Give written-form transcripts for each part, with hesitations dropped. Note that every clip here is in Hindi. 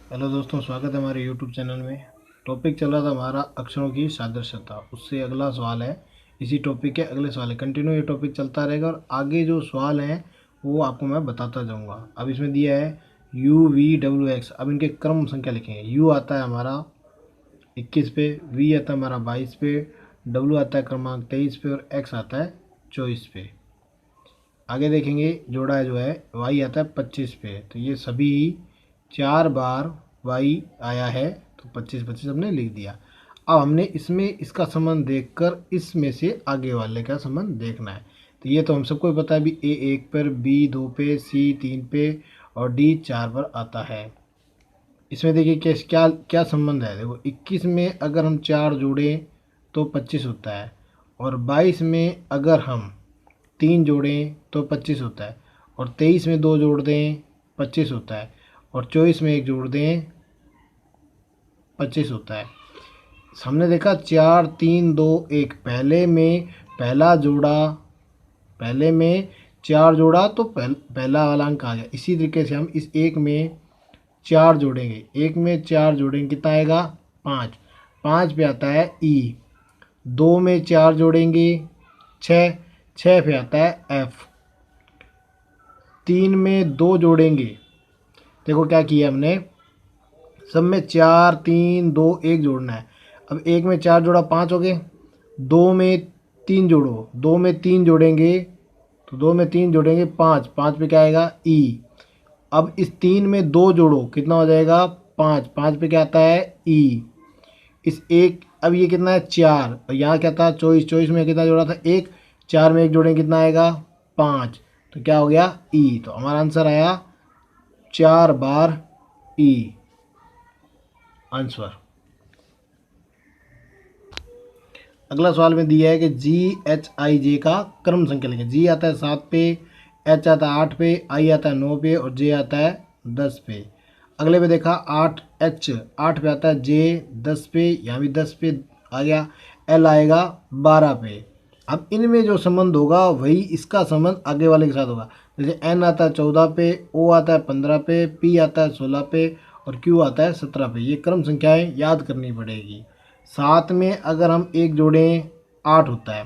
हेलो दोस्तों, स्वागत है हमारे यूट्यूब चैनल में। टॉपिक चल रहा था हमारा अक्षरों की सादृश्यता। उससे अगला सवाल है, इसी टॉपिक के अगले सवाल है। कंटिन्यू ये टॉपिक चलता रहेगा और आगे जो सवाल हैं वो आपको मैं बताता जाऊंगा। अब इसमें दिया है U V W X। अब इनके क्रम संख्या लिखेंगे। U आता है हमारा 21 पे, V आता है हमारा 22 पे, W आता है क्रमांक 23 पे और X आता है 24 पे। आगे देखेंगे जोड़ा है जो है Y आता है 25 पे। तो ये सभी 4 बार Y आया है, तो 25-25 हमने लिख दिया। अब हमने इसमें इसका संबंध देखकर इसमें से आगे वाले का संबंध देखना है। तो ये तो हम सबको पता है भी A 1 पर, B 2 पे, C 3 पे और D 4 पर आता है। इसमें देखिए क्या क्या संबंध है। देखो 21 में अगर हम 4 जोड़ें तो 25 होता है, और 22 में अगर हम 3 जोड़ें तो 25 होता है, और 23 में 2 जोड़ दें 25 होता है, और 24 में 1 जोड़ दें 25 होता है। हमने देखा 4 3 2 1, पहले में पहला जोड़ा, पहले में 4 जोड़ा तो पहला वाला अंक आ गया। इसी तरीके से हम इस एक में 4 जोड़ेंगे, एक में 4 जोड़ेंगे कितना आएगा 5, 5 पे आता है ई। 2 में 4 जोड़ेंगे 6, 6 पे आता है एफ। 3 में 2 जोड़ेंगे, देखो क्या किया हमने, सब में 4 3 2 1 जोड़ना है। अब एक में 4 जोड़ा 5 हो गए। 2 में 3 जोड़ो, 2 में 3 जोड़ेंगे तो 2 में 3 जोड़ेंगे 5, 5 पे क्या आएगा ई। अब इस 3 में 2 जोड़ो कितना हो जाएगा 5, 5 पे क्या आता है ई। इस एक, अब ये कितना है 4, और यहाँ क्या था 24, 24 में कितना जोड़ा था 1, 4 में 1 जोड़ेंगे कितना आएगा 5, तो क्या हो गया ई। तो हमारा आंसर आया 4 बार ई आंसर। अगला सवाल में दिया है कि GHIJ का क्रम संख्या लिखें। जी आता है 7 पे, एच आता है 8 पे, आई आता है 9 पे और जे आता है 10 पे। अगले पे देखा 8H, 8 पे आता है, जे 10 पे, यहाँ भी 10 पे आ गया, एल आएगा 12 पे। अब इनमें जो संबंध होगा वही इसका संबंध आगे वाले के साथ होगा। जैसे एन आता है 14 पे, ओ आता है 15 पे, पी आता है 16 पे और क्यू आता है 17 पे। ये क्रम संख्याएं याद करनी पड़ेगी। 7 में अगर हम 1 जोड़ें 8 होता है,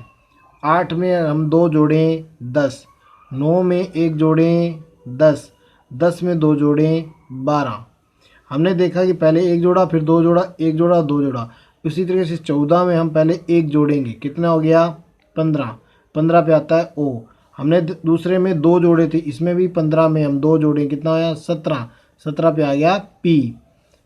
8 में हम 2 जोड़ें 10, 9 में 1 जोड़ें 10, 10 में 2 जोड़ें 12। हमने देखा कि पहले 1 जोड़ा फिर 2 जोड़ा, 1 जोड़ा 2 जोड़ा। उसी तरीके से 14 में हम पहले 1 जोड़ेंगे, कितना हो गया 15, 15 पे आता है ओ। हमने दूसरे में 2 जोड़े थे, इसमें भी 15 में हम 2 जोड़ें कितना आया 17, 17 पे आ गया पी।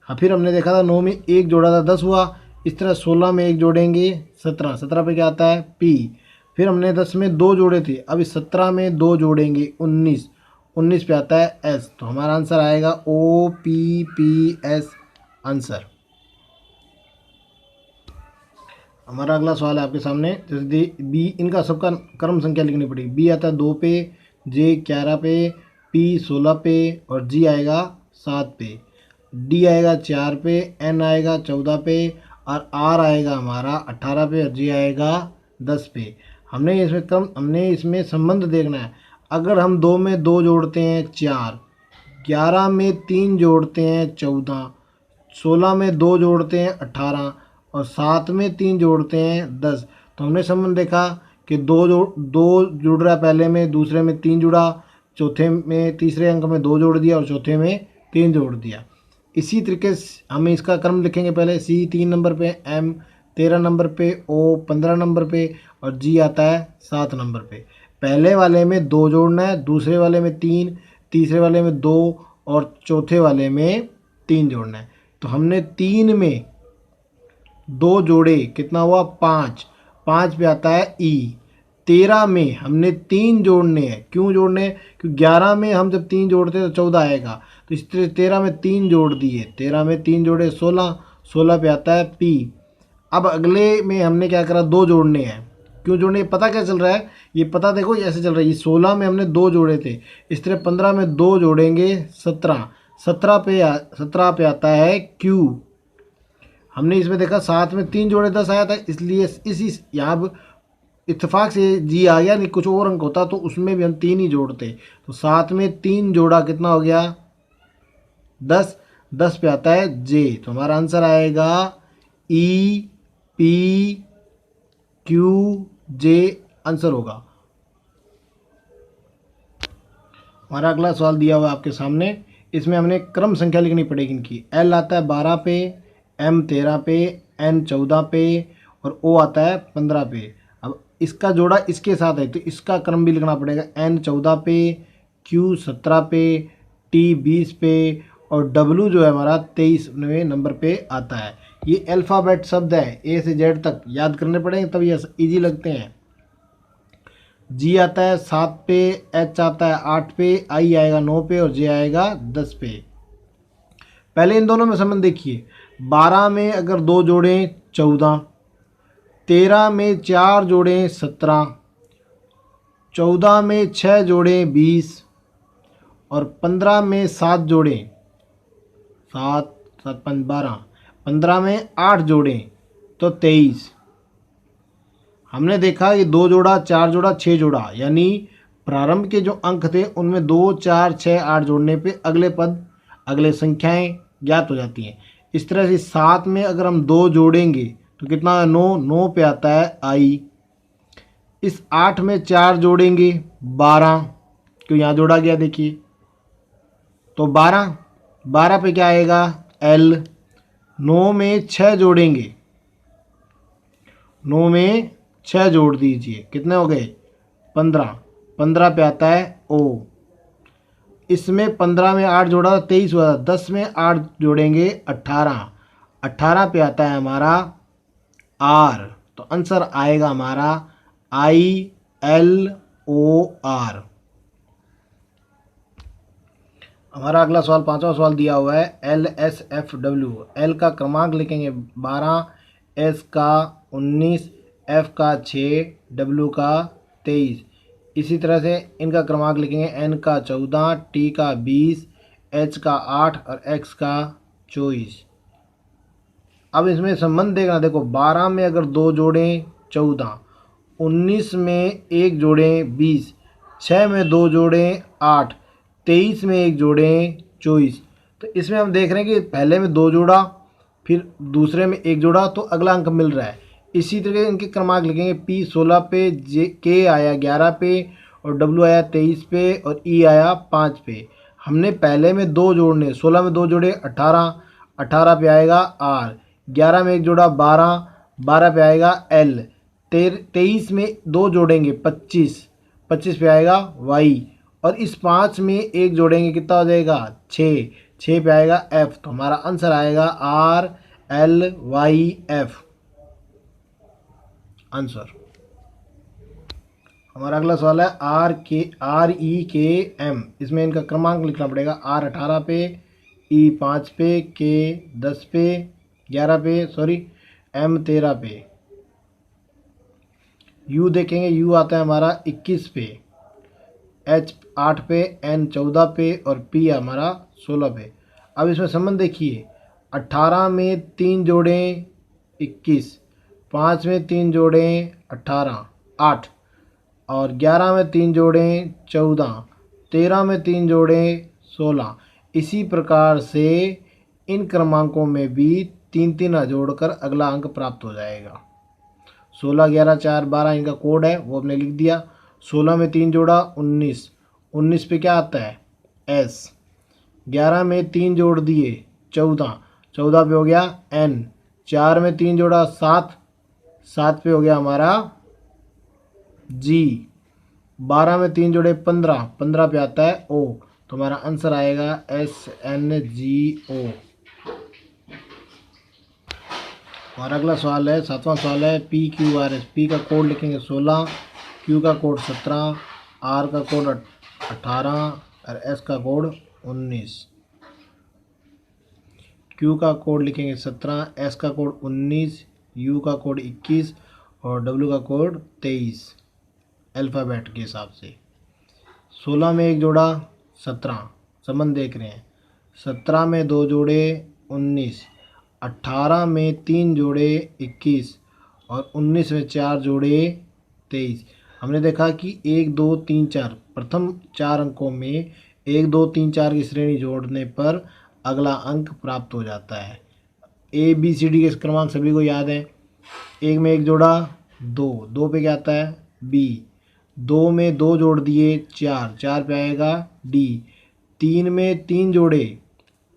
हाँ, फिर हमने देखा था 9 में 1 जोड़ा था 10 हुआ। इस तरह 16 में 1 जोड़ेंगे 17, 17 पे क्या आता है पी। फिर हमने 10 में 2 जोड़े थे, अब इस 17 में 2 जोड़ेंगे 19, 19 पे आता है एस। तो हमारा आंसर आएगा OPPS आंसर। हमारा अगला सवाल है आपके सामने। जैसे बी, इनका सबका क्रम संख्या लिखनी पड़ेगी। बी आता है 2 पे, जे 11 पे, पी 16 पे और जी आएगा 7 पे, डी आएगा 4 पे, एन आएगा 14 पे और आर आएगा हमारा 18 पे और जी आएगा 10 पे। हमने इसमें संबंध देखना है। अगर हम 2 में 2 जोड़ते हैं 4, 11 में 3 जोड़ते हैं 14, 16 में 2 जोड़ते हैं 18 और 7 में 3 जोड़ते हैं 10। तो हमने संबंध देखा कि दो जुड़ रहा है, पहले में दूसरे में 3 जुड़ा, चौथे में तीसरे अंक में 2 जोड़ दिया और चौथे में 3 जोड़ दिया। इसी तरीके से हमें इसका क्रम लिखेंगे। पहले सी 3 नंबर पे, एम 13 नंबर पे, ओ 15 नंबर पे और जी आता है 7 नंबर पे। पहले वाले में 2 जोड़ना है, दूसरे वाले में 3, तीसरे वाले में 2 और चौथे वाले में 3 जोड़ना है। तो हमने 3 में 2 जोड़े कितना हुआ 5, 5 पे आता है ई। 13 में हमने 3 जोड़ने हैं, क्यों जोड़ने हैं क्योंकि 11 में हम जब 3 जोड़ते हैं तो 14 आएगा। तो इस तरह 13 में 3 जोड़ दिए, 13 में 3 जोड़े 16, 16 पे आता है पी। अब अगले में हमने क्या करा 2 जोड़ने हैं। क्यों जोड़ने पता क्या चल रहा है, ये पता देखो ऐसे चल रहा है। ये 16 में हमने 2 जोड़े थे, इस तरह 15 में 2 जोड़ेंगे 17, 17 पे आता है क्यू। हमने इसमें देखा 7 में 3 जोड़े 10 आया था, इसलिए इसी यहाँ इत्तेफाक से जी आ गया, नहीं कुछ और अंक होता तो उसमें भी हम 3 ही जोड़ते। तो 7 में 3 जोड़ा कितना हो गया 10, 10 पे आता है जे, तो हमारा आंसर आएगा ई पी क्यू जे आंसर होगा। हमारा अगला सवाल दिया हुआ है आपके सामने, इसमें हमने क्रम संख्या लिखनी पड़ेगी इनकी। एल आता है 12 पे, एम 13 पे, एन 14 पे और ओ आता है 15 पे। अब इसका जोड़ा इसके साथ है तो इसका क्रम भी लिखना पड़ेगा। एन 14 पे, क्यू 17 पे, टी 20 पे और डब्लू जो है हमारा 23वें नंबर पे आता है। ये अल्फ़ाबेट शब्द है, ए से जेड तक याद करने पड़ेंगे तब ये ईजी लगते हैं। जी आता है 7 पे, एच आता है 8 पे, आई आएगा 9 पे और जे आएगा 10 पे। पहले इन दोनों में संबंध देखिए। 12 में अगर 2 जोड़ें 14, 13 में 4 जोड़ें 17, 14 में 6 जोड़ें 20 और 15 में 7 जोड़ें 7 7 5 12, 15 में 8 जोड़ें तो 23। हमने देखा ये 2 जोड़ा 4 जोड़ा 6 जोड़ा, यानी प्रारंभ के जो अंक थे उनमें 2 4 6 8 जोड़ने पे अगले पद अगले संख्याएं ज्ञात हो जाती हैं। इस तरह से 7 में अगर हम 2 जोड़ेंगे तो कितना है 9, 9 पे आता है आई। इस 8 में 4 जोड़ेंगे 12, क्यों यहाँ जोड़ा गया देखिए, तो 12 12 पे क्या आएगा एल। 9 में 6 जोड़ेंगे, 9 में 6 जोड़ दीजिए, कितने हो गए 15, 15 पे आता है ओ। इसमें 15 में 8 जोड़ा 23 हुआ, 10 में 8 जोड़ेंगे 18, 18 पे आता है हमारा आर। तो आंसर आएगा हमारा आई एल ओ आर। हमारा अगला सवाल 5वां सवाल दिया हुआ है L S F W. L का क्रमांक लिखेंगे 12, एस का 19, एफ का 6, डब्ल्यू का 23। इसी तरह से इनका क्रमांक लिखेंगे एन का 14, टी का 20, एच का 8 और एक्स का 24। अब इसमें संबंध देखना, देखो 12 में अगर 2 जोड़ें 14, 19 में 1 जोड़ें 20, 6 में 2 जोड़ें 8, 23 में 1 जोड़ें 24। तो इसमें हम देख रहे हैं कि पहले में 2 जोड़ा फिर दूसरे में 1 जोड़ा तो अगला अंक मिल रहा है। इसी तरह इनके क्रमांक लिखेंगे पी 16 पे, जे के आया 11 पे और डब्ल्यू आया 23 पे और ई आया 5 पे। हमने पहले में 2 जोड़ने, 16 में 2 जोड़े 18, 18 पे आएगा आर, 11 में 1 जोड़ा 12, 12 पे आएगा एल, 23 में 2 जोड़ेंगे 25, 25 पे आएगा वाई और इस 5 में 1 जोड़ेंगे कितना हो जाएगा 6, 6 पे आएगा एफ। तो हमारा आंसर आएगा R L Y F answer. हमारा अगला सवाल है आर ई के एम। इसमें इनका क्रमांक लिखना पड़ेगा। आर 18 पे, ई 5 पे, के 10 पे 11 पे सॉरी एम 13 पे। यू देखेंगे, यू आता है हमारा 21 पे, एच 8 पे, एन 14 पे और पी हमारा 16 पे। अब इसमें संबंध देखिए, 18 में 3 जोड़ें 21, 5 में 3 जोड़ें 18 8 और 11 में 3 जोड़ें 14, 13 में 3 जोड़ें 16। इसी प्रकार से इन क्रमांकों में भी 3 3 जोड़कर अगला अंक प्राप्त हो जाएगा। 16 11 4 12 इनका कोड है वो हमने लिख दिया। 16 में 3 जोड़ा 19, 19 पे क्या आता है एस। 11 में 3 जोड़ दिए 14, 14 पे हो गया एन। 4 में 3 जोड़ा 7, 7 पे हो गया हमारा जी। 12 में 3 जोड़े 15, 15 पे आता है ओ। तो हमारा आंसर आएगा एस एन जी ओ। और अगला सवाल है 7वां सवाल है P Q R S. P का कोड लिखेंगे 16, क्यू का कोड 17, आर का कोड 18 और एस का कोड 19। क्यू का कोड लिखेंगे 17, एस का कोड 19, यू का कोड 21 और डब्ल्यू का कोड 23 अल्फ़ाबेट के हिसाब से। 16 में 1 जोड़ा 17, संबंध देख रहे हैं। 17 में 2 जोड़े 19, 18 में 3 जोड़े 21 और 19 में 4 जोड़े 23। हमने देखा कि 1 2 3 4 प्रथम 4 अंकों में 1 2 3 4 की श्रेणी जोड़ने पर अगला अंक प्राप्त हो जाता है। ए बी सी डी के क्रमांक सभी को याद है। एक में एक जोड़ा 2, 2 पे क्या आता है बी, 2 में 2 जोड़ दिए 4, 4 पे आएगा डी, 3 में 3 जोड़े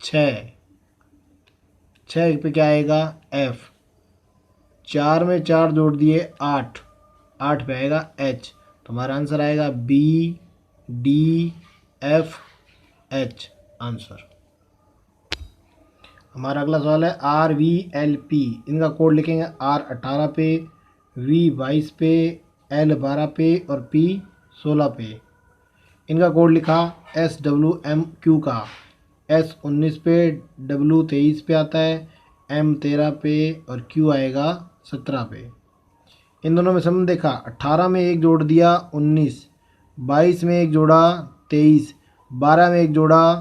6, 6 पे क्या आएगा एफ, 4 में 4 जोड़ दिए 8, 8 पे आएगा एच। तो हमारा आंसर आएगा B D F H answer. हमारा अगला सवाल है आर वी एल पी, इनका कोड लिखेंगे आर 18 पे, वी 22 पे, एल 12 पे और पी 16 पे। इनका कोड लिखा एस डब्ल्यू एम क्यू का, एस 19 पे, डब्ल्यू 23 पे आता है, एम 13 पे और क्यू आएगा 17 पे। इन दोनों में संबंध देखा, 18 में एक जोड़ दिया 19, 22 में एक जोड़ा 23, 12 में एक जोड़ा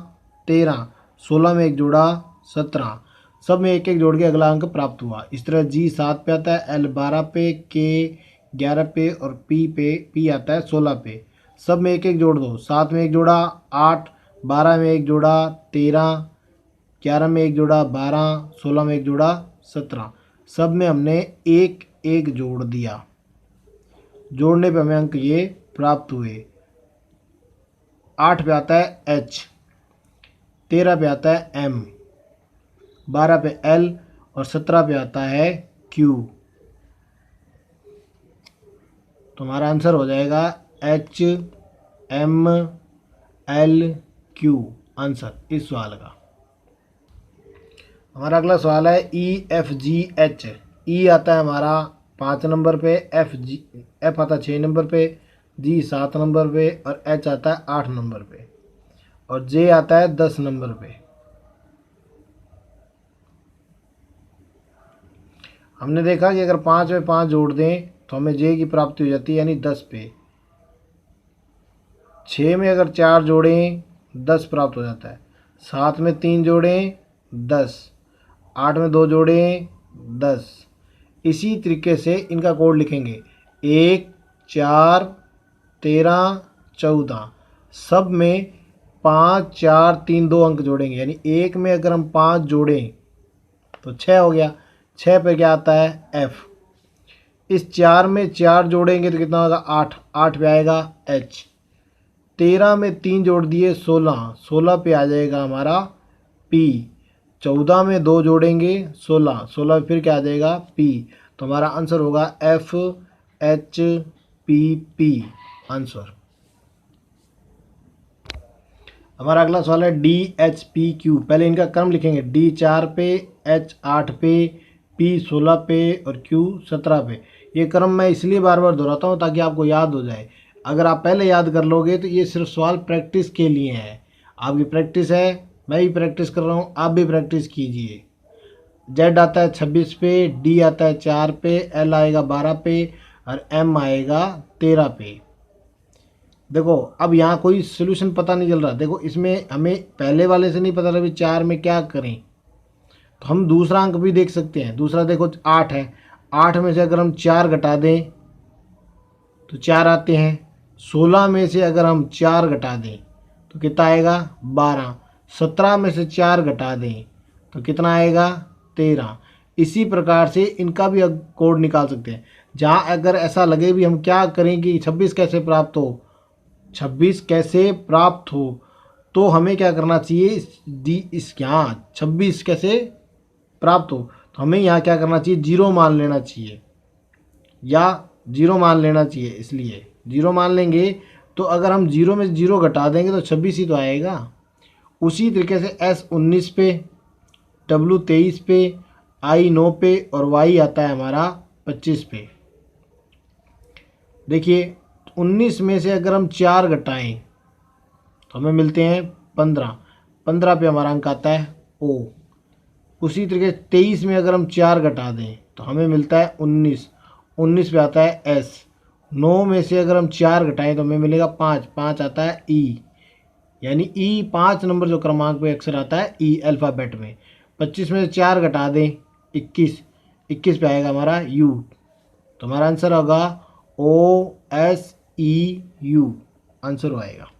13, 16 में एक जोड़ा 17, सब में एक एक जोड़ के अगला अंक प्राप्त हुआ। इस तरह जी 7 पे आता है, एल 12 पे, के 11 पे और पी आता है 16 पे। सब में एक एक जोड़ दो, 7 में एक जोड़ा 8, 12 में एक जोड़ा 13, 11 में एक जोड़ा 12, 16 में एक जोड़ा 17, सब में हमने एक एक जोड़ दिया। जोड़ने पे हमें अंक ये प्राप्त हुए। 8 पे आता है एच, 13 पे आता है एम, 12 पे एल और 17 पे आता है क्यू। तो हमारा आंसर हो जाएगा H M L Q answer इस सवाल का। हमारा अगला सवाल है ई एफ जी एच। ई आता है हमारा 5 नंबर पे, एफ आता है 6 नंबर पे, जी 7 नंबर पे और एच आता है 8 नंबर पे और जे आता है 10 नंबर पे। हमने देखा कि अगर 5 में 5 जोड़ दें तो हमें जे की प्राप्ति हो जाती है यानी 10 पे। 6 में अगर 4 जोड़ें 10 प्राप्त हो जाता है, 7 में 3 जोड़ें 10, 8 में 2 जोड़ें 10। इसी तरीके से इनका कोड लिखेंगे 1, 4, 13, 14, सब में 5, 4, 3, 2 अंक जोड़ेंगे यानी 1 में अगर हम 5 जोड़ें तो 6 हो गया। 6 पे क्या आता है एफ, इस 4 में 4 जोड़ेंगे तो कितना होगा 8, 8 पे आएगा एच, 13 में 3 जोड़ दिए 16, 16 पे आ जाएगा हमारा पी, 14 में 2 जोड़ेंगे 16, 16 फिर क्या आ जाएगा पी। तो हमारा आंसर होगा F H P P answer. हमारा अगला सवाल है डी एच पी क्यू। पहले इनका क्रम लिखेंगे, डी 4 पे, एच 8 पे, पी 16 पे और क्यू 17 पे। ये क्रम मैं इसलिए बार बार दोहराता हूँ ताकि आपको याद हो जाए। अगर आप पहले याद कर लोगे तो ये सिर्फ सवाल प्रैक्टिस के लिए है, आपकी प्रैक्टिस है, मैं भी प्रैक्टिस कर रहा हूँ, आप भी प्रैक्टिस कीजिए। जेड आता है 26 पे, डी आता है 4 पे, एल आएगा 12 पे और एम आएगा 13 पे। देखो अब यहाँ कोई सोल्यूशन पता नहीं चल रहा। देखो इसमें हमें पहले वाले से नहीं पता लगा 4 में क्या करें, तो हम दूसरा अंक भी देख सकते हैं। दूसरा देखो 8 है, 8 में से अगर हम 4 घटा दें तो 4 आते हैं, 16 में से अगर हम 4 घटा दें तो कितना आएगा 12, 17 में से 4 घटा दें तो कितना आएगा 13। इसी प्रकार से इनका भी कोड निकाल सकते हैं। जहाँ अगर ऐसा लगे भी हम क्या करें कि 26 कैसे प्राप्त हो, 26 कैसे प्राप्त हो, तो हमें क्या करना चाहिए, इस यहाँ 26 कैसे प्राप्त हो तो हमें यहाँ क्या करना चाहिए, जीरो मान लेना चाहिए या जीरो मान लेना चाहिए। इसलिए जीरो मान लेंगे तो अगर हम जीरो में जीरो घटा देंगे तो 26 ही तो आएगा। उसी तरीके से एस 19 पे, डब्ल्यू 23 पे, आई 9 पे और वाई आता है हमारा 25 पे। देखिए 19 में से अगर हम 4 घटाएं तो हमें मिलते हैं 15, 15 पे हमारा अंक आता है ओ। उसी तरीके 23 में अगर हम 4 घटा दें तो हमें मिलता है 19, 19 पे आता है एस। 9 में से अगर हम 4 घटाएं तो हमें मिलेगा 5, 5 आता है ई, यानी ई 5 नंबर जो क्रमांक पे अक्सर आता है ई अल्फ़ाबेट में। 25 में से 4 घटा दें 21, 21 पे आएगा हमारा यू। तो हमारा आंसर होगा O S E U answer आएगा।